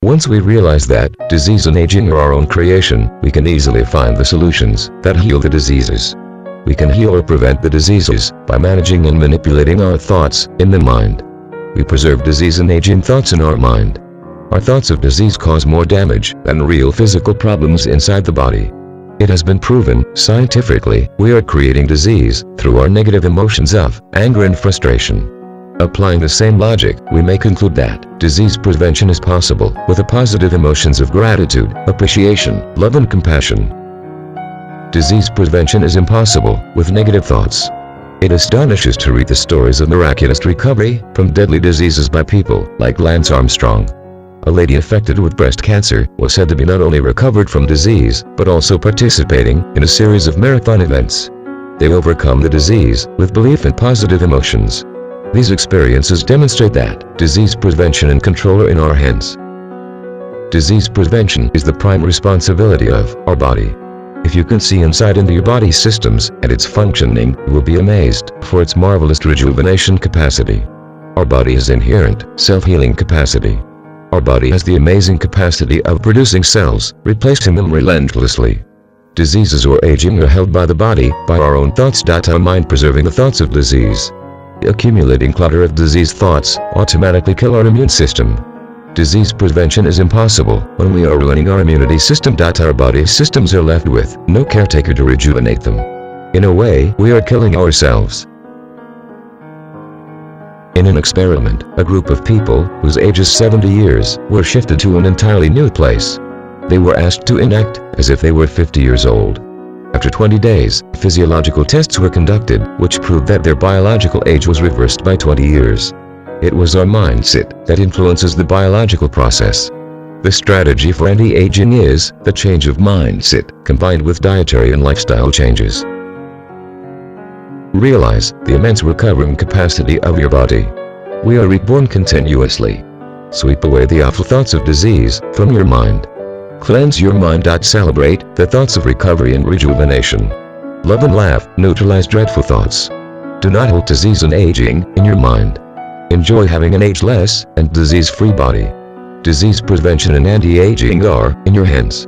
Once we realize that disease and aging are our own creation, we can easily find the solutions that heal the diseases. We can heal or prevent the diseases by managing and manipulating our thoughts in the mind. We preserve disease and aging thoughts in our mind. Our thoughts of disease cause more damage than real physical problems inside the body. It has been proven, scientifically, we are creating disease through our negative emotions of anger and frustration. Applying the same logic, we may conclude that disease prevention is possible with the positive emotions of gratitude, appreciation, love and compassion. Disease prevention is impossible with negative thoughts. It astonishes to read the stories of miraculous recovery from deadly diseases by people like Lance Armstrong. A lady affected with breast cancer was said to be not only recovered from disease, but also participating in a series of marathon events. They overcome the disease with belief and positive emotions. These experiences demonstrate that disease prevention and control are in our hands. Disease prevention is the prime responsibility of our body. If you can see inside into your body's systems and its functioning, you will be amazed for its marvelous rejuvenation capacity. Our body has inherent self-healing capacity. Our body has the amazing capacity of producing cells, replacing them relentlessly. Diseases or aging are held by the body by our own thoughts. Our mind preserving the thoughts of disease. Accumulating clutter of disease thoughts automatically kill our immune system. Disease prevention is impossible when we are ruining our immunity system. Our body systems are left with no caretaker to rejuvenate them. In a way, we are killing ourselves. In an experiment, a group of people whose age is 70 years were shifted to an entirely new place. They were asked to enact as if they were 50 years old. After 20 days, physiological tests were conducted, which proved that their biological age was reversed by 20 years. It was our mindset that influences the biological process. The strategy for anti-aging is the change of mindset, combined with dietary and lifestyle changes. Realize the immense recovering capacity of your body. We are reborn continuously. Sweep away the awful thoughts of disease from your mind. Cleanse your mind. Celebrate the thoughts of recovery and rejuvenation. Love and laugh, neutralize dreadful thoughts. Do not hold disease and aging in your mind. Enjoy having an ageless and disease-free body. Disease prevention and anti-aging are in your hands.